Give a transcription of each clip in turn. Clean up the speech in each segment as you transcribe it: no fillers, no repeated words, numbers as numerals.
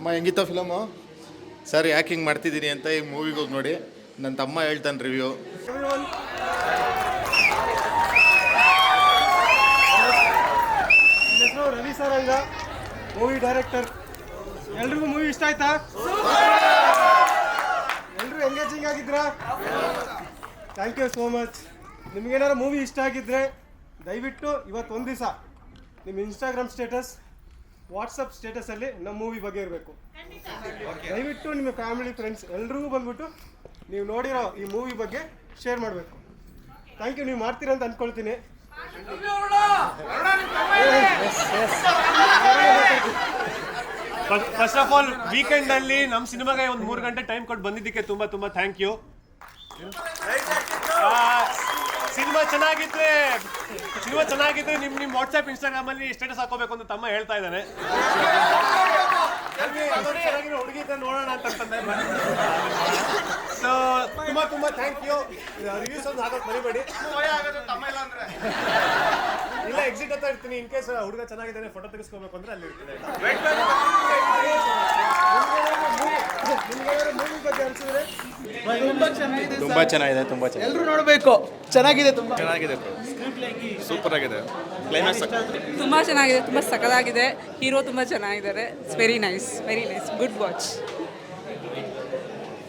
ಅಮ್ಮ ಹೆಂಗಿತ್ತ film? Sir ಯಾಕೆ ಹಿಂಗೆ ಮಾಡ್ತಿದ್ದೀನಿ ಅಂತ ಈಗ ಮೂವಿಗೆ ಹೋಗಿ ನೋಡಿ. ನನ್ನ ತಮ್ಮ ಹೇಳ್ತಾನೆ ರಿವ್ಯೂ. ಹೆಸರು ರವಿ ಸರ್ ಅಂತ, ಮೂವಿ ಡೈರೆಕ್ಟರ್. ಎಲ್ರಿಗೂ ಮೂವಿ ಇಷ್ಟ ಆಯ್ತಾ? ಎಲ್ಲರೂ ಎಂಗೇಜಿಂಗ್ ಆಗಿದ್ರಾ? Thank you so much. ನಿಮಗೇನಾದ್ರು ಮೂವಿ ಇಷ್ಟ ಆಗಿದ್ರೆ ದಯವಿಟ್ಟು ಇವತ್ತು ಒಂದು ದಿವಸ ನಿಮ್ಮ ಇನ್ಸ್ಟಾಗ್ರಾಮ್ ಸ್ಟೇಟಸ್, ವಾಟ್ಸಪ್ ಸ್ಟೇಟಸಲ್ಲಿ ನಮ್ಮ ಮೂವಿ ಬಗ್ಗೆ ಇರಬೇಕು. ದಯವಿಟ್ಟು ನಿಮ್ಮ ಫ್ಯಾಮಿಲಿ ಫ್ರೆಂಡ್ಸ್ ಎಲ್ರಿಗೂ ಬಂದ್ಬಿಟ್ಟು ನೀವು ನೋಡಿರೋ ಈ ಮೂವಿ ಬಗ್ಗೆ ಶೇರ್ ಮಾಡಬೇಕು. Thank you. ನೀವು ಮಾಡ್ತೀರಾ ಅಂತ ಅಂದ್ಕೊಳ್ತೀನಿ. ಫಸ್ಟ್ ಆಫ್ ಆಲ್ ವೀಕೆಂಡಲ್ಲಿ ನಮ್ಮ ಸಿನಿಮಾಗೆ ಒಂದು 3 ಗಂಟೆ ಟೈಮ್ ಕೊಟ್ಟು ಬಂದಿದ್ದಕ್ಕೆ ತುಂಬ ತುಂಬ ಥ್ಯಾಂಕ್ ಯು. ಸಿನಿಮಾ ಚೆನ್ನಾಗಿದ್ರೆ ನಿಮ್ಮ ವಾಟ್ಸ್ಆ್ಯಪ್ ಇನ್ಸ್ಟಾಗ್ರಾಮಲ್ಲಿ ಸ್ಟೇಟಸ್ ಹಾಕೋಬೇಕು ಅಂತ ತಮ್ಮ ಹೇಳ್ತಾ ಇದ್ದಾನೆ. ಹುಡುಗಿ ನೋಡೋಣ ಅಂತಂದೆ. ಸೊ ತುಂಬ ಥ್ಯಾಂಕ್ ಯು. ರಿವ್ಯೂಸ್ ಒಂದು ಹಾಕೋದು ಮರಿಬೇಡಿ. ಇಲ್ಲ ಎಕ್ಸಿಟ್ ಅಂತ ಇರ್ತೀನಿ. ಇನ್ ಕೇಸ್ ಹುಡುಗ ಚೆನ್ನಾಗಿದ್ದಾನೆ ಫೋಟೋ ತೆಗೆಸ್ಕೋಬೇಕು ಅಂದ್ರೆ ಅಲ್ಲಿ ಇರ್ತೀನಿ. ತುಂಬಾ ಚೆನ್ನಾಗಿದೆ, ತುಂಬಾ ಚೆನ್ನಾಗಿದೆ. ಎಲ್ಲರೂ ನೋಡಬೇಕು. ಚೆನ್ನಾಗಿದೆ, ತುಂಬಾ ಚೆನ್ನಾಗಿದೆ, ಸೂಪರ್ ಆಗಿದೆ. ಕ್ಲೈಮ್ಯಾಕ್ಸ್ ತುಂಬ ಚೆನ್ನಾಗಿದೆ, ತುಂಬ ಸಖತ್ತಾಗಿದೆ. ಹೀರೋ ತುಂಬ ಚೆನ್ನಾಗಿದ್ದಾರೆ. It's very nice, good watch.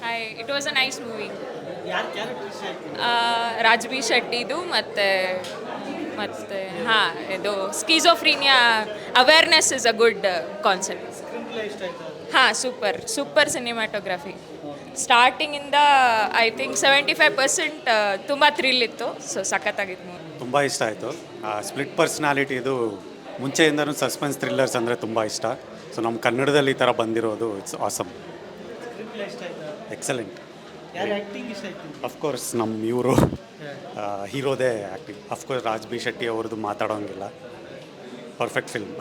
Hi, it was a nice movie. Raj B ಶೆಟ್ಟಿದು ಮತ್ತು ಇದು schizophrenia awareness is a good concept. Super cinematography. ಸ್ಟಾರ್ಟಿಂಗಿಂದ ಐ ಥಿಂಕ್ 75% ತುಂಬ ಥ್ರಿಲ್ ಇತ್ತು. ಸೊ ಸಖತ್ತಾಗಿತ್ತು ಮೂವಿ. ತುಂಬ ಇಷ್ಟ ಆಯಿತು. ಸ್ಪ್ಲಿಟ್ ಪರ್ಸ್ನಾಲಿಟಿ ಇದು ಮುಂಚೆಯಿಂದನೂ ಸಸ್ಪೆನ್ಸ್ ಥ್ರಿಲ್ಲರ್ಸ್ ಅಂದರೆ ತುಂಬ ಇಷ್ಟ. ಸೊ ನಮ್ಮ ಕನ್ನಡದಲ್ಲಿ ಈ ಥರ ಬಂದಿರೋದು ಇಟ್ಸ್ ಆಸಮ್. ಎಕ್ಸಲೆಂಟ್. ಅಫ್ಕೋರ್ಸ್ ನಮ್ಮ ಇವರು ಹೀರೋದೇ ಆ್ಯಕ್ಟಿಂಗ್. ಅಫ್ಕೋರ್ಸ್ ರಾಜ್ಬಿ ಶೆಟ್ಟಿ ಅವ್ರದ್ದು ಮಾತಾಡೋಂಗಿಲ್ಲ. Perfect film.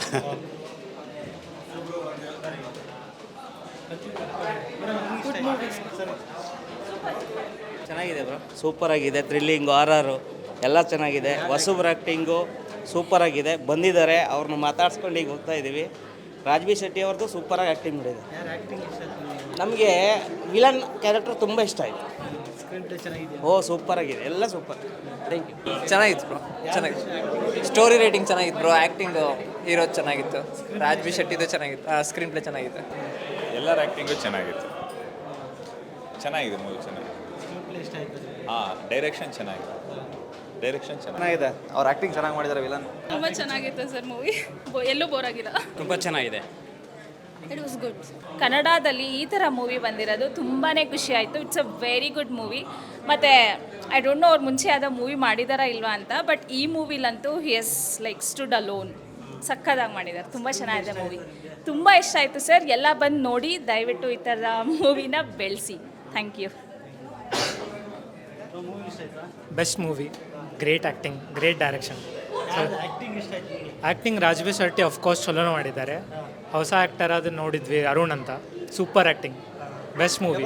ಚೆನ್ನಾಗಿದೆ ಬ್ರೋ, ಸೂಪರ್ ಆಗಿದೆ. ಥ್ರಿಲ್ಲಿಂಗು, ಆರ್ಆರು ಎಲ್ಲ ಚೆನ್ನಾಗಿದೆ. ಹೊಸಬ್ರ ಆ್ಯಕ್ಟಿಂಗು ಸೂಪರ್ ಆಗಿದೆ. ಬಂದಿದ್ದಾರೆ, ಅವ್ರನ್ನ ಮಾತಾಡ್ಸ್ಕೊಂಡು ಈಗ ಹೋಗ್ತಾ ಇದ್ದೀವಿ. ರಾಜ್ಬಿ ಶೆಟ್ಟಿ ಅವ್ರದ್ದು ಸೂಪರಾಗಿ ಆ್ಯಕ್ಟಿಂಗ್ ಮಾಡಿದೆ. ನಮಗೆ ವಿಲನ್ ಕ್ಯಾರೆಕ್ಟರ್ ತುಂಬ ಇಷ್ಟ ಆಯಿತು. ಸೂಪರ್ ಆಗಿದೆ, ಎಲ್ಲ ಸೂಪರ್. Thank you. ಚೆನ್ನಾಗಿತ್ತು ಬ್ರೋ, ಚೆನ್ನಾಗಿತ್ತು. ಸ್ಟೋರಿ ರೈಟಿಂಗ್ ಚೆನ್ನಾಗಿತ್ತು ಬ್ರೋ. ಆ್ಯಕ್ಟಿಂಗು ಹೀರೋ ಚೆನ್ನಾಗಿತ್ತು. ರಾಜ್ಬಿ ಶೆಟ್ಟಿದು ಚೆನ್ನಾಗಿತ್ತು. ಸ್ಕ್ರೀನ್ ಪ್ಲೇ ಚೆನ್ನಾಗಿತ್ತು. ಎಲ್ಲರ ಆ್ಯಕ್ಟಿಂಗು ಚೆನ್ನಾಗಿತ್ತು. ಚೆನ್ನಾಗಿದೆ ಮೂವಿ, ಚೆನ್ನಾಗಿದೆ. ಡೈರೆಕ್ಷನ್ ಚೆನ್ನಾಗಿದೆ. ಅವ್ರ ಆ್ಯಕ್ಟಿಂಗ್ ಚೆನ್ನಾಗಿ ಮಾಡಿದ್ದಾರೆ. ವಿಲನ್ ತುಂಬ ಚೆನ್ನಾಗಿತ್ತು ಸರ್ ಮೂವಿ. ಎಲ್ಲೂ ಬೋರ್ ಆಗಿಲ್ಲ. ತುಂಬ ಚೆನ್ನಾಗಿದೆ. It was good. ಕನ್ನಡದಲ್ಲಿ ಈ ಥರ ಮೂವಿ ಬಂದಿರೋದು ತುಂಬಾ ಖುಷಿ ಆಯಿತು. It's a very good movie. ಮತ್ತು ಐ ಡೋಂಟ್ ನೋ ಅವ್ರು ಮುಂಚೆ ಯಾವುದೋ ಮೂವಿ ಮಾಡಿದಾರಾ ಇಲ್ವಾ ಅಂತ, ಬಟ್ ಈ ಮೂವಿಲಂತೂ he is like stood alone. ಸಕ್ಕದಾಗಿ ಮಾಡಿದ್ದಾರೆ. ತುಂಬ ಚೆನ್ನಾಗಿದೆ ಮೂವಿ. ತುಂಬ ಇಷ್ಟ ಆಯಿತು ಸರ್. ಎಲ್ಲ ಬಂದು ನೋಡಿ ದಯವಿಟ್ಟು ಈ ಥರದ ಮೂವಿನ ಬೆಳೆಸಿ. Thank you. Best movie, great acting, great direction. Acting Raj B Shetty of course ಚಲೋ ಮಾಡಿದ್ದಾರೆ. ಹೊಸ ಆ್ಯಕ್ಟರ್ ಅದನ್ನು ನೋಡಿದ್ವಿ, ಅರುಣ್ ಅಂತ. Super acting, best movie.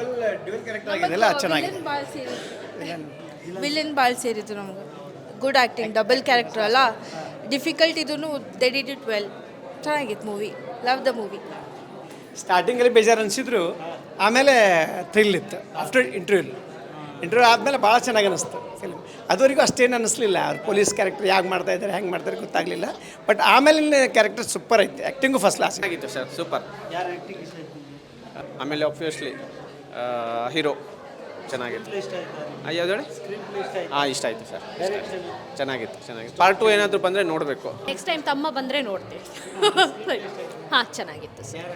Villain ಭಾಳ ಸೇರಿತ್ತು ನಮ್ಗೆ. ಗುಡ್ ಆ್ಯಕ್ಟಿಂಗ್, ಡಬಲ್ ಕ್ಯಾರೆಕ್ಟರ್ ಅಲ್ಲ, ಡಿಫಿಕಲ್ಟ್ ಇದೂ ದೇ ಡಿಡ್ ಇಟ್ ವೆಲ್. ಚೆನ್ನಾಗಿತ್ತು ಮೂವಿ. Love the movie. ಸ್ಟಾರ್ಟಿಂಗಲ್ಲಿ ಬೇಜಾರು ಅನಿಸಿದ್ರು, ಆಮೇಲೆ ಥ್ರಿಲ್ ಇತ್ತು. ಆಫ್ಟರ್ ಇಂಟರ್ವ್ಯೂ ಆದಮೇಲೆ ಭಾಳ ಚೆನ್ನಾಗಿ ಅನ್ನಿಸ್ತು ಫಿಲ್ಮ್. ಅದುವರೆಗೂ ಅಷ್ಟೇನು ಅನ್ನಿಸ್ಲಿಲ್ಲ. ಅವ್ರು ಪೊಲೀಸ್ ಕ್ಯಾರೆಕ್ಟರ್ ಹೇಗೆ ಮಾಡ್ತಾಯಿದ್ದಾರೆ, ಹೆಂಗೆ ಮಾಡ್ತಾರೆ ಗೊತ್ತಾಗಲಿಲ್ಲ. ಬಟ್ ಆಮೇಲಿನ ಕ್ಯಾರೆಕ್ಟರ್ ಸೂಪರ್ ಐತೆ. ಆ್ಯಕ್ಟಿಂಗು ಫಸ್ಟ್ ಕ್ಲಾಸ್ ಆಗಿತ್ತು ಸರ್, ಸೂಪರ್. ಆಮೇಲೆ ಆಬ್ವಿಯಸ್ಲಿ ಹೀರೋ ಚೆನ್ನಾಗಿತ್ತು. ಯಾವ್ದು ಹೇಳಿ? ಇಷ್ಟ ಆಯಿತು ಸರ್, ಚೆನ್ನಾಗಿತ್ತು. ಪಾರ್ಟ್ 2 ಏನಾದರೂ ಬಂದರೆ ನೋಡಬೇಕು. ನೆಕ್ಸ್ಟ್ ಟೈಮ್ ತಮ್ಮ ಬಂದರೆ ನೋಡ್ತೀವಿ. ಚೆನ್ನಾಗಿತ್ತು ಸರ್.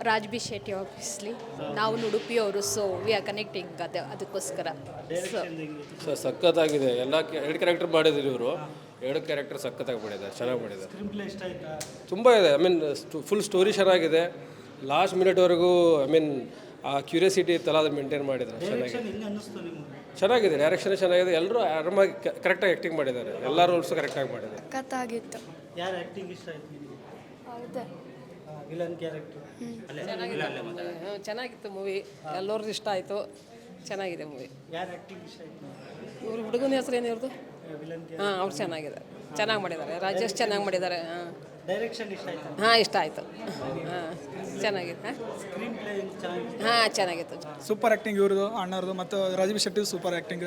ರಾಜ್ಬಿ ಶೆಟ್ಟಿ ಆಬ್ವಿಯಸ್ಲಿ. ನಾವು ಉಡುಪಿಯವರು, ಸೊ ವಿ ಆರ್ ಕನೆಕ್ಟಿಂಗ್ ಅದಕ್ಕೋಸ್ಕರ. ಸರ್ ಸಖತ್ತಾಗಿದೆ. ಎಲ್ಲ 2 ಕ್ಯಾರೆಕ್ಟರ್ ಮಾಡಿದ್ರು ಇವರು. 2 ಕ್ಯಾರೆಕ್ಟರ್ ಸಖತ್ತಾಗಿ ಮಾಡಿದ್ದಾರೆ, ಚೆನ್ನಾಗಿ ಮಾಡಿದ್ದಾರೆ. ತುಂಬ ಇದೆ. ಐ ಮೀನ್ ಫುಲ್ ಸ್ಟೋರಿ ಚೆನ್ನಾಗಿದೆ. ಲಾಸ್ಟ್ ಮಿನಿಟ್ವರೆಗೂ ಐ ಮೀನ್ ಆ ಕ್ಯೂರಿಯಾಸಿಟಿ ಇತ್ತಲ್ಲ, ಅದು ಮೇಂಟೈನ್ ಮಾಡಿದ್ದಾರೆ. ಚೆನ್ನಾಗಿದೆ. ಡೈರೆಕ್ಷನ್ ಚೆನ್ನಾಗಿದೆ. ಎಲ್ಲರೂ ಆರಾಮಾಗಿ ಕರೆಕ್ಟಾಗಿ ಆ್ಯಕ್ಟಿಂಗ್ ಮಾಡಿದ್ದಾರೆ. ಎಲ್ಲ ರೋಲ್ಸು ಕರೆಕ್ಟಾಗಿ ಮಾಡಿದ್ದಾರೆ. ಕತ್ತಾಗಿತ್ತು. ಯಾರು ಆ್ಯಕ್ಟಿಂಗ್ ಇಷ್ಟ ಆಯ್ತು ನಿಮಗೆ? ಹೌದಾ? ವಿಲನ್ ಕ್ಯಾರೆಕ್ಟರ್ ಚೆನ್ನಾಗಿತ್ತು ಮೂವಿ. ಎಲ್ಲರಿಗೂ ಇಷ್ಟ ಆಯಿತು. ಚೆನ್ನಾಗಿದೆ ಮೂವಿ. ಯಾರು ಆ್ಯಕ್ಟಿಂಗ್ ಇಷ್ಟ ಆಯಿತು? ಇವ್ರ ಹುಡುಗನ ಹೆಸರು ಏನು ಇವ್ರದ್ದು? ಅವ್ರು ಚೆನ್ನಾಗಿದೆ, ಚೆನ್ನಾಗಿ ಮಾಡಿದ್ದಾರೆ. ರಾಜೇಶ್ ಚೆನ್ನಾಗಿ ಮಾಡಿದ್ದಾರೆ. ಡೈರೆಕ್ಷನ್ ಇಷ್ಟ ಆಯಿತು? ಇಷ್ಟ ಆಯಿತು. ಚೆನ್ನಾಗಿದೆ ಹಾಂ ಚೆನ್ನಾಗಿತ್ತು. ಸೂಪರ್ ಆ್ಯಕ್ಟಿಂಗ್ ಇವ್ರದ್ದು ಅಣ್ಣವ್ರದ್ದು ಮತ್ತು Rajeev Shetty super acting,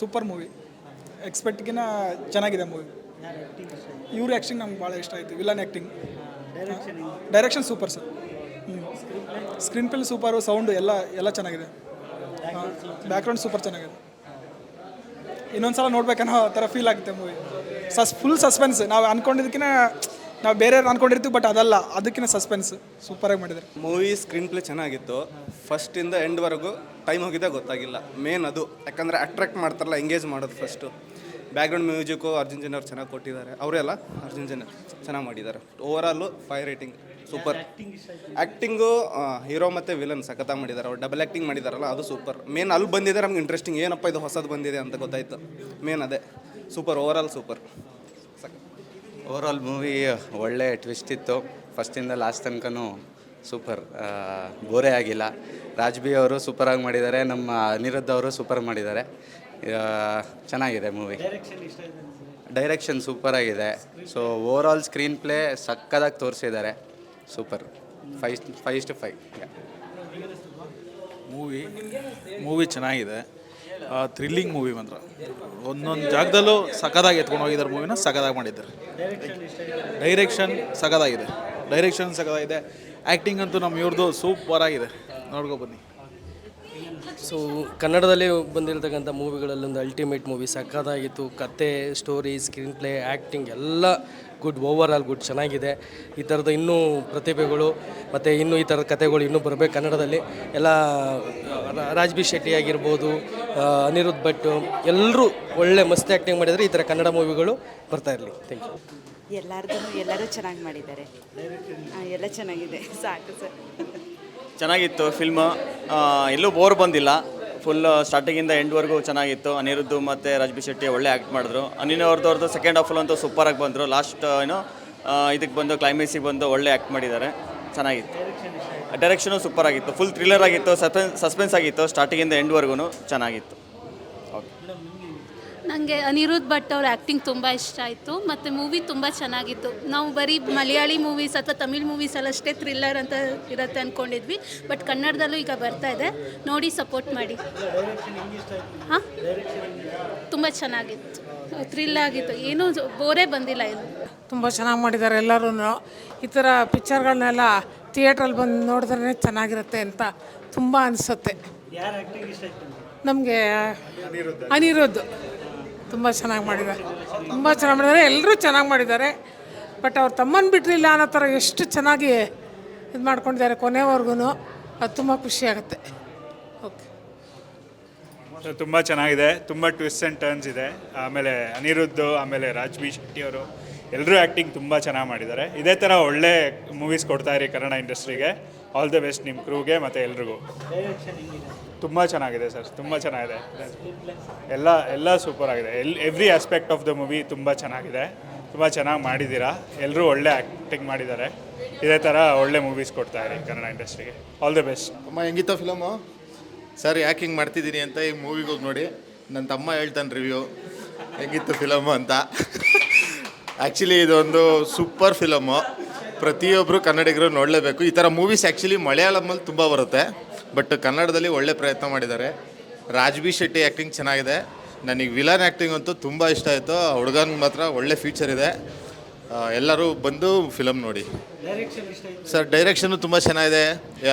super movie. ಎಕ್ಸ್ಪೆಕ್ಟ್ಗಿನ್ನ ಚೆನ್ನಾಗಿದೆ ಮೂವಿ. ಇವ್ರ ಆ್ಯಕ್ಟಿಂಗ್ ನಮ್ಗೆ ಭಾಳ ಇಷ್ಟ ಆಯಿತು. Villain acting, direction super sir. Screenplay super, sound ಎಲ್ಲ ಚೆನ್ನಾಗಿದೆ. ಬ್ಯಾಕ್ಗ್ರೌಂಡ್ ಸೂಪರ್ ಚೆನ್ನಾಗಿದೆ. ಇನ್ನೊಂದು ಸಲ ನೋಡ್ಬೇಕನ್ನೋ ಥರ ಫೀಲ್ ಆಗುತ್ತೆ ಮೂವಿ. Full suspense. ನಾವು ಅಂದ್ಕೊಂಡಿದ್ದಕ್ಕಿಂತ ನಾವು ಬೇರೆಯವ್ರು ಅಂದ್ಕೊಂಡಿರ್ತೀವಿ, ಬಟ್ ಅದಲ್ಲ, ಅದಕ್ಕಿಂತ ಸಸ್ಪೆನ್ಸ್ ಸೂಪರಾಗಿ ಮಾಡಿದ್ದಾರೆ. ಮೂವಿ ಸ್ಕ್ರೀನ್ ಪ್ಲೇ ಚೆನ್ನಾಗಿತ್ತು. ಫಸ್ಟಿಂದ ಎಂಡ್ವರೆಗೂ ಟೈಮ್ ಹೋಗಿದ್ದೆ ಗೊತ್ತಾಗಿಲ್ಲ. ಮೇನ್ ಅದು, ಯಾಕಂದರೆ ಅಟ್ರಾಕ್ಟ್ ಮಾಡ್ತಾರಲ್ಲ, ಎಂಗೇಜ್ ಮಾಡೋದು first. Background music Arjun Janya ಅವ್ರು ಚೆನ್ನಾಗಿ ಕೊಟ್ಟಿದ್ದಾರೆ. ಅವರೆಲ್ಲ ಅರ್ಜುನ್ ಜನ್ಯ ಚೆನ್ನಾಗಿ ಮಾಡಿದ್ದಾರೆ. Overall 5 rating. Super acting. Hero ಮತ್ತು ವಿಲನ್ ಸಖತ್ತಾಗಿ ಮಾಡಿದ್ದಾರೆ. ಅವ್ರು ಡಬಲ್ ಆ್ಯಕ್ಟಿಂಗ್ ಮಾಡಿದಾರಲ್ಲ, ಅದು ಸೂಪರ್. ಮೇನ್ ಅಲ್ಲಿ ಬಂದಿದೆ ನಮ್ಗೆ ಇಂಟ್ರೆಸ್ಟಿಂಗ್, ಏನಪ್ಪ ಇದು ಹೊಸದು ಬಂದಿದೆ ಅಂತ ಗೊತ್ತಾಯಿತು. ಮೇನ್ ಅದೇ super. Overall super. Overall movie ಒಳ್ಳೆ ಟ್ವಿಸ್ಟ್ ಇತ್ತು. ಫಸ್ಟಿಂದ ಲಾಸ್ಟ್ ತನಕನೂ ಸೂಪರ್, ಬೋರೇ ಆಗಿಲ್ಲ. ರಾಜ್ಬಿ ಅವರು ಸೂಪರಾಗಿ ಮಾಡಿದ್ದಾರೆ, ನಮ್ಮ ಅನಿರುದ್ಧ ಅವರು ಸೂಪರ್ ಮಾಡಿದ್ದಾರೆ. ಚೆನ್ನಾಗಿದೆ ಮೂವಿ. ಡೈರೆಕ್ಷನ್ ಸೂಪರಾಗಿದೆ. ಸೊ ಓವರಾಲ್ ಸ್ಕ್ರೀನ್ ಪ್ಲೇ ಸಕ್ಕದಾಗಿ ತೋರಿಸಿದ್ದಾರೆ. ಸೂಪರ್. 5/5. ಮೂವಿ ಚೆನ್ನಾಗಿದೆ. ಥ್ರಿಲ್ಲಿಂಗ್ ಮೂವಿ ಮಾತ್ರ. ಒಂದೊಂದು ಜಾಗದಲ್ಲೂ ಸಖತ್ತಾಗಿ ಎತ್ಕೊಂಡು ಹೋಗಿದ್ದಾರೆ. ಮೂವಿನ ಸಖತ್ತಾಗಿ ಮಾಡಿದ್ದಾರೆ. ಡೈರೆಕ್ಷನ್ ಸಖತ್ತಾಗಿದೆ. ಆ್ಯಕ್ಟಿಂಗ್ ಅಂತೂ ನಮ್ಮ ಇವ್ರದ್ದು ಸೂಪರಾಗಿದೆ. ನೋಡ್ಕೊಬನ್ನಿ. ಸೊ ಕನ್ನಡದಲ್ಲಿ ಬಂದಿರತಕ್ಕಂಥ ಮೂವಿಗಳಲ್ಲಿ ಒಂದು ಅಲ್ಟಿಮೇಟ್ ಮೂವಿ ಸಖತ್ತಾಗಿತ್ತು. ಕತೆ, ಸ್ಟೋರಿ, ಸ್ಕ್ರೀನ್ ಪ್ಲೇ, ಆ್ಯಕ್ಟಿಂಗ್ ಎಲ್ಲ ಗುಡ್. ಓವರ್ ಗುಡ್, ಚೆನ್ನಾಗಿದೆ. ಈ ಥರದ ಇನ್ನೂ ಪ್ರತಿಭೆಗಳು ಮತ್ತು ಇನ್ನೂ ಈ ಥರದ ಕತೆಗಳು ಇನ್ನೂ ಬರಬೇಕು ಕನ್ನಡದಲ್ಲಿ. ಎಲ್ಲ ರಾಜ್ಬಿ ಶೆಟ್ಟಿ ಆಗಿರ್ಬೋದು, ಅನಿರುದ್ಧ್ ಭಟ್, ಎಲ್ಲರೂ ಒಳ್ಳೆ ಮಸ್ತ್ ಆ್ಯಕ್ಟಿಂಗ್ ಮಾಡಿದರೆ ಈ ಥರ ಕನ್ನಡ ಮೂವಿಗಳು ಬರ್ತಾ ಇರಲಿ. Thank you. ಎಲ್ಲರೂ ಚೆನ್ನಾಗಿ ಮಾಡಿದ್ದಾರೆ. ಎಲ್ಲ ಚೆನ್ನಾಗಿದೆ. ಸಾಕು ಸರ್. ಚೆನ್ನಾಗಿತ್ತು ಫಿಲ್ಮು. ಎಲ್ಲೂ ಬೋರ್ ಬಂದಿಲ್ಲ. ಫುಲ್ ಸ್ಟಾರ್ಟಿಂಗಿಂದ ಎಂಡ್ವರೆಗೂ ಚೆನ್ನಾಗಿತ್ತು. ಅನಿರುದ್ಧ್ ಮತ್ತು ರಾಜ್ಬಿ ಶೆಟ್ಟಿ ಒಳ್ಳೆ ಆ್ಯಕ್ಟ್ ಮಾಡಿದ್ರು. ಅವ್ರದ್ದು ಸೆಕೆಂಡ್ ಹಾಫಲ್ಲಂತೂ ಸೂಪರಾಗಿ ಬಂದರು. ಲಾಸ್ಟ್ ಇದಕ್ಕೆ ಬಂದು ಕ್ಲೈಮ್ಯಾಕ್ಸಿಗೆ ಬಂದು ಒಳ್ಳೆ ಆ್ಯಕ್ಟ್ ಮಾಡಿದ್ದಾರೆ. ಚೆನ್ನಾಗಿತ್ತು. ಡೈರೆಕ್ಷನು ಸೂಪರಾಗಿತ್ತು. ಫುಲ್ ಥ್ರಿಲ್ಲರ್ ಆಗಿತ್ತು, ಸಸ್ಪೆನ್ಸ್ ಆಗಿತ್ತು. ಸ್ಟಾರ್ಟಿಂಗಿಂದ ಎಂಡ್ವರೆಗೂ ಚೆನ್ನಾಗಿತ್ತು. ಓಕೆ. ನನಗೆ ಅನಿರುದ್ಧ್ ಭಟ್ ಅವ್ರ ಆ್ಯಕ್ಟಿಂಗ್ ತುಂಬ ಇಷ್ಟ ಆಯಿತು ಮತ್ತು ಮೂವಿ ತುಂಬ ಚೆನ್ನಾಗಿತ್ತು. ನಾವು ಬರೀ ಮಲಯಾಳಿ ಮೂವೀಸ್ ಅಥವಾ ತಮಿಳ್ ಮೂವೀಸಲ್ಲಿ ಅಷ್ಟೇ ಥ್ರಿಲ್ಲರ್ ಅಂತ ಇರುತ್ತೆ ಅಂದ್ಕೊಂಡಿದ್ವಿ, ಬಟ್ ಕನ್ನಡದಲ್ಲೂ ಈಗ ಬರ್ತಾ ಇದೆ. ನೋಡಿ ಸಪೋರ್ಟ್ ಮಾಡಿ. ಹಾಂ, ತುಂಬ ಚೆನ್ನಾಗಿತ್ತು. ಥ್ರಿಲ್ ಆಗಿತ್ತು. ಏನೂ ಬೋರೇ ಬಂದಿಲ್ಲ. ಇದು ತುಂಬ ಚೆನ್ನಾಗಿ ಮಾಡಿದ್ದಾರೆ. ಎಲ್ಲರೂ ಈ ಥರ ಪಿಕ್ಚರ್ಗಳನ್ನೆಲ್ಲ ಥಿಯೇಟ್ರಲ್ಲಿ ಬಂದು ನೋಡಿದ್ರೆ ಚೆನ್ನಾಗಿರುತ್ತೆ ಅಂತ ತುಂಬ ಅನಿಸುತ್ತೆ. ನಮಗೆ ಅನಿರುದ್ಧ್ ತುಂಬ ಚೆನ್ನಾಗಿ ಮಾಡಿದ್ದಾರೆ. ಎಲ್ಲರೂ ಚೆನ್ನಾಗಿ ಮಾಡಿದ್ದಾರೆ. ಬಟ್ ಅವ್ರು ತಮ್ಮನ್ನು ಬಿಟ್ಟರಿಲ್ಲ ಅನ್ನೋ ಥರ ಎಷ್ಟು ಚೆನ್ನಾಗಿ ಇದು ಮಾಡ್ಕೊಂಡಿದ್ದಾರೆ ಕೊನೆವರೆಗೂ. ಅದು ತುಂಬ ಖುಷಿಯಾಗುತ್ತೆ. ಓಕೆ. ತುಂಬ ಚೆನ್ನಾಗಿದೆ. ತುಂಬ ಟ್ವಿಸ್ಟ್ ಆ್ಯಂಡ್ ಟರ್ನ್ಸ್ ಇದೆ. ಆಮೇಲೆ ಅನಿರುದ್ಧ್, ಆಮೇಲೆ ರಾಜ್ಬಿ ಶೆಟ್ಟಿ ಅವರು ಎಲ್ಲರೂ ಆ್ಯಕ್ಟಿಂಗ್ ತುಂಬ ಚೆನ್ನಾಗಿ ಮಾಡಿದ್ದಾರೆ. ಇದೇ ಥರ ಒಳ್ಳೆ ಮೂವೀಸ್ ಕೊಡ್ತಾಯಿರಿ ಕನ್ನಡ ಇಂಡಸ್ಟ್ರಿಗೆ. ಆಲ್ ದ ಬೆಸ್ಟ್ ನಿಮ್ಮ ಕ್ರೂಗೆ ಮತ್ತು ಎಲ್ರಿಗೂ. ತುಂಬ ಚೆನ್ನಾಗಿದೆ ಸರ್. ತುಂಬ ಚೆನ್ನಾಗಿದೆ. ಎಲ್ಲ ಸೂಪರ್ ಆಗಿದೆ. Every aspect of the movie ತುಂಬ ಚೆನ್ನಾಗಿದೆ. ತುಂಬ ಚೆನ್ನಾಗಿ ಮಾಡಿದ್ದೀರಾ. ಎಲ್ಲರೂ ಒಳ್ಳೆ ಆ್ಯಕ್ಟಿಂಗ್ ಮಾಡಿದ್ದಾರೆ. ಇದೇ ಥರ ಒಳ್ಳೆ ಮೂವೀಸ್ ಕೊಡ್ತಾಯಿರಿ ಕನ್ನಡ ಇಂಡಸ್ಟ್ರಿಗೆ. All the best. ಅಮ್ಮ ಹೆಂಗಿತ್ತು ಫಿಲಮು? ಸರ್ ಯಾಕೆ ಹಿಂಗೆ ಮಾಡ್ತಿದ್ದೀನಿ ಅಂತ ಈ ಮೂವಿಗೆ ಹೋಗಿ ನೋಡಿ. ನನ್ನ ತಮ್ಮ ಹೇಳ್ತಾನೆ ರಿವ್ಯೂ ಹೆಂಗಿತ್ತು ಫಿಲಮು ಅಂತ. ಆ್ಯಕ್ಚುಲಿ ಇದೊಂದು ಸೂಪರ್ ಫಿಲಮು. ಪ್ರತಿಯೊಬ್ಬರು ಕನ್ನಡಿಗರು ನೋಡಲೇಬೇಕು. ಈ ಥರ ಮೂವೀಸ್ ಆ್ಯಕ್ಚುಲಿ ಮಲಯಾಳಮಲ್ಲಿ ತುಂಬ ಬರುತ್ತೆ, ಬಟ್ ಕನ್ನಡದಲ್ಲಿ ಒಳ್ಳೆ ಪ್ರಯತ್ನ ಮಾಡಿದ್ದಾರೆ. ರಾಜ್ಬಿ ಶೆಟ್ಟಿ ಆ್ಯಕ್ಟಿಂಗ್ ಚೆನ್ನಾಗಿದೆ. ನನಗೆ ವಿಲನ್ ಆ್ಯಕ್ಟಿಂಗ್ ಅಂತೂ ತುಂಬ ಇಷ್ಟ ಆಯಿತು. ಹುಡುಗನಿಗೆ ಮಾತ್ರ ಒಳ್ಳೆ ಫ್ಯೂಚರ್ ಇದೆ. ಎಲ್ಲರೂ ಬಂದು ಫಿಲಮ್ ನೋಡಿ. ಸರ್ ಡೈರೆಕ್ಷನ್ನು ತುಂಬ ಚೆನ್ನಾಗಿದೆ.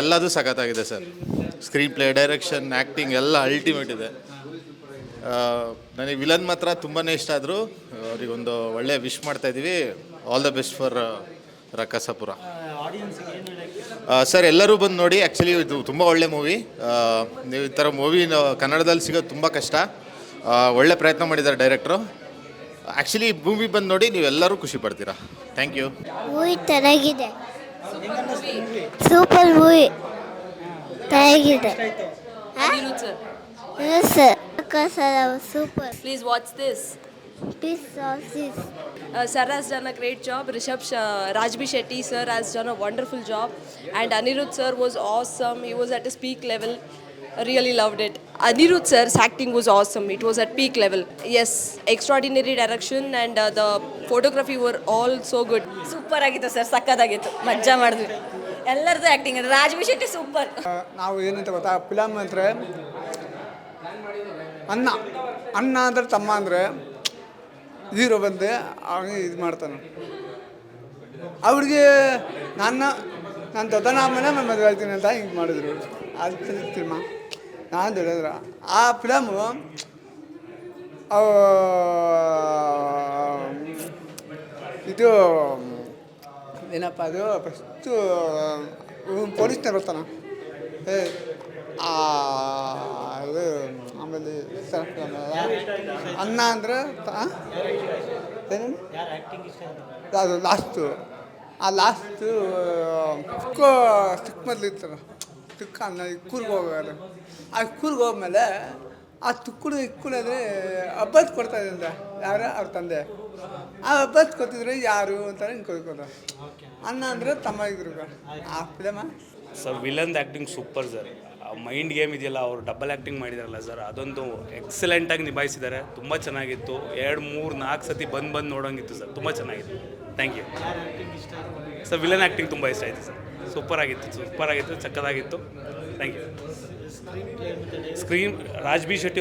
ಎಲ್ಲದೂ ಸಖತ್ತಾಗಿದೆ sir. Screen play, direction, acting ಎಲ್ಲ ಅಲ್ಟಿಮೇಟ್ ಇದೆ. ನನಗೆ ವಿಲನ್ ಮಾತ್ರ ತುಂಬಾ ಇಷ್ಟ ಆದರು. ಅವರಿಗೊಂದು ಒಳ್ಳೆ ವಿಶ್ ಮಾಡ್ತಾಯಿದ್ದೀವಿ. All the best for Rakkasapura. Sir ಎಲ್ಲರೂ ಬಂದು ನೋಡಿ. ಆ್ಯಕ್ಚುಲಿ ಇದು ತುಂಬ ಒಳ್ಳೆ ಮೂವಿ. ನೀವು ಈ ಥರ ಮೂವಿ ಕನ್ನಡದಲ್ಲಿ ಸಿಗೋದು ತುಂಬ ಕಷ್ಟ. ಒಳ್ಳೆ ಪ್ರಯತ್ನ ಮಾಡಿದ್ದಾರೆ ಡೈರೆಕ್ಟ್ರು. ಆ್ಯಕ್ಚುಲಿ ಮೂವಿ ಬಂದು ನೋಡಿ, ನೀವೆಲ್ಲರೂ ಖುಷಿ ಪಡ್ತೀರಾ. Thank you. ಮೂವಿ ಚೆನ್ನಾಗಿದೆ. ಸೂಪರ್ ಮೂವಿ ಚೆನ್ನಾಗಿದೆ. Super. Please watch this. Sir has done a great job. Rajbhi Shetty sir has done a wonderful job, and Anirudh sir was awesome. He was at his peak level. I really loved it. Anirudh sir's acting was awesome. It was at peak level. Yes, extraordinary direction and the photography were all so good. Super ಆಗಿತ್ತು sir. ಸಕ್ಕತ್ತಾಗಿತ್ತು. ಮಜಾ ಮಾಡಿದ್ವಿ. ಎಲ್ಲರದ್ದು acting Raj B Shetty super. ನಾವು ಏನಂತ ಗೊತ್ತಾ film ಅಂದರೆ ಅಣ್ಣ ಅಣ್ಣ ಅಂದ್ರೆ ತಮ್ಮ ಅಂದರೆ ಹೀರೋ ಬಂದೆ ಅವನಿಗೆ ಇದು ಮಾಡ್ತಾನೆ. ಅವ್ರಿಗೆ ನನ್ನ ದೊಡ್ಡನಮ್ಮನೇ ಮದುವೆ ಆಗ್ತೀನಿ ಅಂತ ಹಿಂಗೆ ಮಾಡಿದ್ರು. ಅದು ಫಿಲ್ಮ ನಾನು ಹೇಳಿದ್ರ ಆ ಫಿಲಮು ಇದು ಏನಪ್ಪ ಅದು ಫಸ್ಟು ಪೊಲೀಸ್ನ ಬರ್ತಾನ ಇದು ಆಮೇಲೆ ಅನ್ನ ಅಂದ್ರೆ ಏನೇನು ಅದು ಲಾಸ್ಟು ಆ ಲಾಸ್ಟು ಚಿಕ್ಕ ಮೊದಲು ಇರ್ತಾರ ಚಿಕ್ಕ ಅನ್ನ ಕೂರ್ಗೆ ಹೋಗೋದು. ಆ ಕೂರ್ಗೆ ಹೋದ್ಮೇಲೆ ಆ ಇಕ್ಕುಳಿದ್ರೆ ಹಬ್ಬದ ಕೊಡ್ತಾ ಇದ್ದಂತೆ ಯಾರು ಅವ್ರ ತಂದೆ. ಆ ಹಬ್ಬದ ಕೊತ್ತಿದ್ರೆ ಯಾರು ಅಂತಾರೆ ಹಿಂಗೆ ಕೊಯ್ಕೋದ. ಅನ್ನ ಅಂದರೆ ತಮ್ಮ ಇದ್ರು ಆ ಫಿಲಮ. ಸರ್ ವಿಲನ್ದು acting super sir. Mind game ಇದೆಯಲ್ಲ ಅವ್ರು ಡಬಲ್ ಆ್ಯಕ್ಟಿಂಗ್ ಮಾಡಿದಾರಲ್ಲ ಸರ್, ಅದೊಂದು ಎಕ್ಸಲೆಂಟಾಗಿ ನಿಭಾಯಿಸಿದ್ದಾರೆ. ತುಂಬ ಚೆನ್ನಾಗಿತ್ತು. 2, 3, 4 ಸತಿ ಬಂದು ನೋಡೋಂಗಿತ್ತು ಸರ್. ತುಂಬ ಚೆನ್ನಾಗಿತ್ತು. Thank you sir. Villain acting ತುಂಬ ಇಷ್ಟ ಆಯಿತು ಸರ್. ಸೂಪರ್ ಆಗಿತ್ತು, ಚಕ್ಕದಾಗಿತ್ತು. Thank you. ರಾಜ್ಬಿ ಶೆಟ್ಟಿ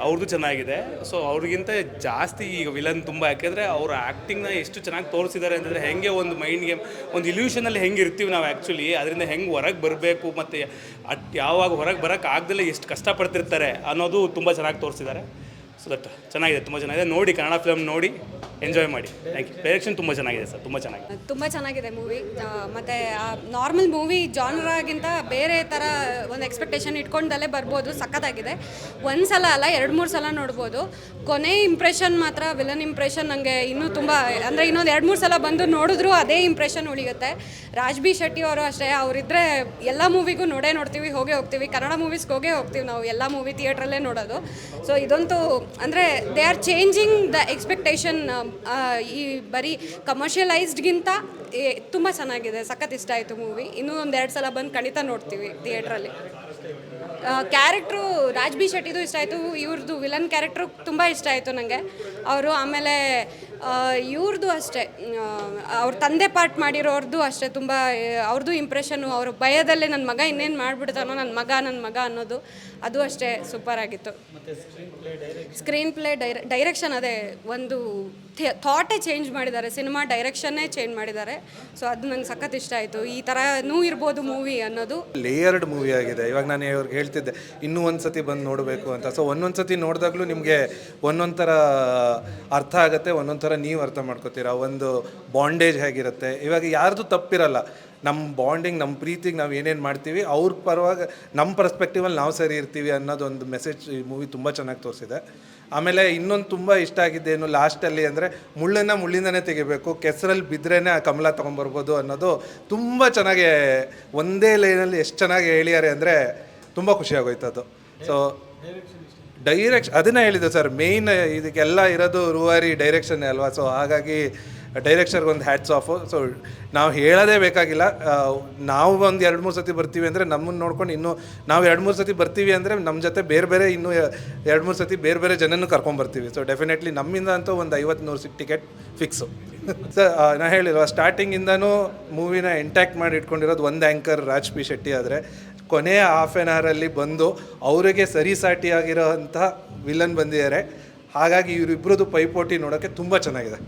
ಅವ್ರದ್ದು ಚೆನ್ನಾಗಿದೆ. ಸೊ ಅವ್ರಿಗಿಂತ ಜಾಸ್ತಿ ಈಗ ವಿಲನ್ ತುಂಬ, ಯಾಕೆಂದರೆ ಅವ್ರ ಆ್ಯಕ್ಟಿಂಗ್ನ ಎಷ್ಟು ಚೆನ್ನಾಗಿ ತೋರಿಸಿದ್ದಾರೆ ಅಂತಂದರೆ ಹೆಂಗೆ ಒಂದು ಮೈಂಡ್ ಗೇಮ್, ಒಂದು ಇಲ್ಯೂಷನಲ್ಲಿ ಹೆಂಗೆ ಇರ್ತೀವಿ ನಾವು ಆ್ಯಕ್ಚುಲಿ, ಅದರಿಂದ ಹೆಂಗೆ ಹೊರಗೆ ಬರಬೇಕು ಮತ್ತು ಯಾವಾಗ ಹೊರಗೆ ಬರೋಕ್ಕೆ ಆಗದಲ್ಲೇ ಎಷ್ಟು ಕಷ್ಟಪಡ್ತಿರ್ತಾರೆ ಅನ್ನೋದು ತುಂಬ ಚೆನ್ನಾಗಿ ತೋರಿಸಿದ್ದಾರೆ. ಸೊ ದಟ್ ಚೆನ್ನಾಗಿದೆ, ತುಂಬ ಚೆನ್ನಾಗಿದೆ. ನೋಡಿ, ಕನ್ನಡ ಫಿಲಮ್ ನೋಡಿ ಎಂಜಾಯ್ ಮಾಡಿ. Thank you. ಡೈರೆಕ್ಷನ್ ತುಂಬ ಚೆನ್ನಾಗಿದೆ ಸರ್, ತುಂಬ ಚೆನ್ನಾಗಿದೆ ಮೂವಿ. ಮತ್ತು ನಾರ್ಮಲ್ ಮೂವಿ ಜಾನ್ರಾಗಿಂತ ಬೇರೆ ಥರ ಒಂದು ಎಕ್ಸ್ಪೆಕ್ಟೇಷನ್ ಇಟ್ಕೊಂಡಲ್ಲೇ ಬರ್ಬೋದು. ಸಖತ್ತಾಗಿದೆ. ಒಂದು ಸಲ ಅಲ್ಲ 2-3 ಸಲ ನೋಡ್ಬೋದು. ಕೊನೆ ಇಂಪ್ರೆಷನ್ ಮಾತ್ರ ವಿಲನ್ ಇಂಪ್ರೆಷನ್ ನನಗೆ ಇನ್ನೂ ತುಂಬ ಅಂದರೆ ಇನ್ನೊಂದು 2-3 ಸಲ ಬಂದು ನೋಡಿದ್ರೂ ಅದೇ ಇಂಪ್ರೆಷನ್ ಉಳಿಯುತ್ತೆ. ರಾಜ್ಬಿ ಶೆಟ್ಟಿ ಅವರು ಅಷ್ಟೇ, ಅವರಿದ್ದರೆ ಎಲ್ಲ ಮೂವಿಗೂ ನೋಡ್ತೀವಿ, ಹೋಗ್ತೀವಿ. ಕನ್ನಡ ಮೂವೀಸ್ಗೆ ಹೋಗ್ತೀವಿ ನಾವು, ಎಲ್ಲ ಮೂವಿ ಥಿಯೇಟ್ರಲ್ಲೇ ನೋಡೋದು. ಸೊ ಇದಂತೂ ಅಂದರೆ they are changing the expectation. ಈ ಬರೀ ಕಮರ್ಷಿಯಲೈಸ್ಡ್ಗಿಂತ ತುಂಬ ಚೆನ್ನಾಗಿದೆ. ಸಖತ್ ಇಷ್ಟ ಆಯಿತು ಮೂವಿ. ಇನ್ನೂ 1-2 ಸಲ ಬಂದು ಖಂಡಿತ ನೋಡ್ತೀವಿ ಥಿಯೇಟ್ರಲ್ಲಿ. ಕ್ಯಾರೆಕ್ಟ್ರು ರಾಜ್ಬಿ ಶೆಟ್ಟಿದು ಇಷ್ಟ ಆಯಿತು. ಇವ್ರದ್ದು ವಿಲನ್ ಕ್ಯಾರೆಕ್ಟ್ರು ತುಂಬ ಇಷ್ಟ ಆಯಿತು ನನಗೆ. ಅವರು ಆಮೇಲೆ ಇವ್ರದ್ದು ಅಷ್ಟೇ, ಅವ್ರ ತಂದೆ ಪಾರ್ಟ್ ಮಾಡಿರೋರ್ದು ಅಷ್ಟೇ ತುಂಬ ಅವ್ರದ್ದು ಇಂಪ್ರೆಷನ್ನು. ಅವ್ರ ಭಯದಲ್ಲೇ ನನ್ನ ಮಗ ಇನ್ನೇನು ಮಾಡಿಬಿಡ್ತಾನೋ, ನನ್ನ ಮಗ ಅನ್ನೋದು, ಅದು ಅಷ್ಟೇ ಸೂಪರ್ ಆಗಿತ್ತು. ಸ್ಕ್ರೀನ್ ಪ್ಲೇ ಡೈರೆಕ್ಷನ್ ಅದೇ ಒಂದು ಥಾಟೇ ಚೇಂಜ್ ಮಾಡಿದ್ದಾರೆ. ಸಿನಿಮಾ ಡೈರೆಕ್ಷನ್ನೇ ಚೇಂಜ್ ಮಾಡಿದ್ದಾರೆ. ಸೊ ಅದು ನಂಗೆ ಸಖತ್ ಇಷ್ಟ ಆಯಿತು. ಈ ಥರನೂ ಇರ್ಬೋದು ಮೂವಿ ಅನ್ನೋದು. ಲೇಯರ್ಡ್ ಮೂವಿ ಆಗಿದೆ. ಇವಾಗ ನಾನು ಇವ್ರಿಗೆ ಹೇಳ್ತಿದ್ದೆ ಇನ್ನೂ ಒಂದು ಸತಿ ಬಂದು ನೋಡಬೇಕು ಅಂತ. ಸೊ ಒಂದೊಂದು ಸತಿ ನೋಡಿದಾಗಲೂ ನಿಮಗೆ ಒಂದೊಂದು ಥರ ಅರ್ಥ ಆಗುತ್ತೆ, ಒಂದೊಂದು ಥರ ನೀವು ಅರ್ಥ ಮಾಡ್ಕೋತೀರಾ. ಒಂದು ಬಾಂಡೇಜ್ ಹೇಗಿರುತ್ತೆ, ಇವಾಗ ಯಾರ್ದು ತಪ್ಪಿರಲ್ಲ. ನಮ್ಮ ಬಾಂಡಿಂಗ್, ನಮ್ಮ ಪ್ರೀತಿಗೆ ನಾವು ಏನೇನು ಮಾಡ್ತೀವಿ, ಅವ್ರ ಪರವಾಗಿ ನಮ್ಮ ಪರ್ಸ್ಪೆಕ್ಟಿವಲ್ಲಿ ನಾವು ಸರಿ ಇರ್ತೀವಿ ಅನ್ನೋದೊಂದು ಮೆಸೇಜ್ ಈ ಮೂವಿ ತುಂಬ ಚೆನ್ನಾಗಿ ತೋರಿಸಿದೆ. ಆಮೇಲೆ ಇನ್ನೊಂದು ತುಂಬ ಇಷ್ಟ ಆಗಿದ್ದೇನು ಲಾಸ್ಟಲ್ಲಿ ಅಂದರೆ ಮುಳ್ಳಿಂದನೇ ತೆಗಿಬೇಕು, ಕೆಸರಲ್ಲಿ ಬಿದ್ರೇ ಆ ಕಮಲ ತೊಗೊಂಬರ್ಬೋದು ಅನ್ನೋದು ತುಂಬ ಚೆನ್ನಾಗಿ ಒಂದೇ ಲೈನಲ್ಲಿ ಎಷ್ಟು ಚೆನ್ನಾಗಿ ಹೇಳಿದ್ದಾರೆ ಅಂದರೆ ತುಂಬ ಖುಷಿಯಾಗೋಯ್ತು ಅದು. ಸೊ ಅದನ್ನೇ ಹೇಳಿದ್ದು ಸರ್, ಮೇಯ್ನ್ ಇದಕ್ಕೆಲ್ಲ ಇರೋದು ರೂವಾರಿ ಡೈರೆಕ್ಷನ್ನೇ ಅಲ್ವಾ. ಸೊ ಹಾಗಾಗಿ ಡೈರೆಕ್ಷನ್ಗೆ ಒಂದು ಹ್ಯಾಟ್ಸ್ ಆಫು. ಸೊ ನಾವು ಹೇಳೋದೇ ಬೇಕಾಗಿಲ್ಲ. ನಾವು ಒಂದು 2-3 ಸತಿ ಬರ್ತೀವಿ ಅಂದರೆ ನಮ್ಮನ್ನು ನೋಡ್ಕೊಂಡು ಇನ್ನೂ ನಾವು 2-3 ಸತಿ ಬರ್ತೀವಿ ಅಂದರೆ ನಮ್ಮ ಜೊತೆ ಬೇರೆ ಇನ್ನೂ 2-3 ಸತಿ ಬೇರೆ ಜನನೂ ಕರ್ಕೊಂಬರ್ತೀವಿ. ಸೊ ಡೆಫಿನೆಟ್ಲಿ ನಮ್ಮಿಂದ ಅಂತೂ ಒಂದು 50-100 ಟಿಕೆಟ್ ಫಿಕ್ಸು. ಸರ್ ನಾನು ಹೇಳಿಲ್ವ, ಸ್ಟಾರ್ಟಿಂಗಿಂದನೂ ಮೂವಿನ ಇಂಟ್ಯಾಕ್ಟ್ ಮಾಡಿ ಇಟ್ಕೊಂಡಿರೋದು ಒಂದು ಆ್ಯಂಕರ್ ರಾಜ್ಬಿ ಶೆಟ್ಟಿ. ಆದರೆ ಕೊನೆಯ ಹಾಫ್ ಆನ್ ಅವರಲ್ಲಿ ಬಂದು ಅವರಿಗೆ ಸರಿಸಾಟಿಯಾಗಿರೋ ಅಂಥ ವಿಲನ್ ಬಂದಿದ್ದಾರೆ. ಹಾಗಾಗಿ ಇವರಿಬ್ಬರದ್ದು ಪೈಪೋಟಿ ನೋಡೋಕ್ಕೆ ತುಂಬ ಚೆನ್ನಾಗಿದೆ.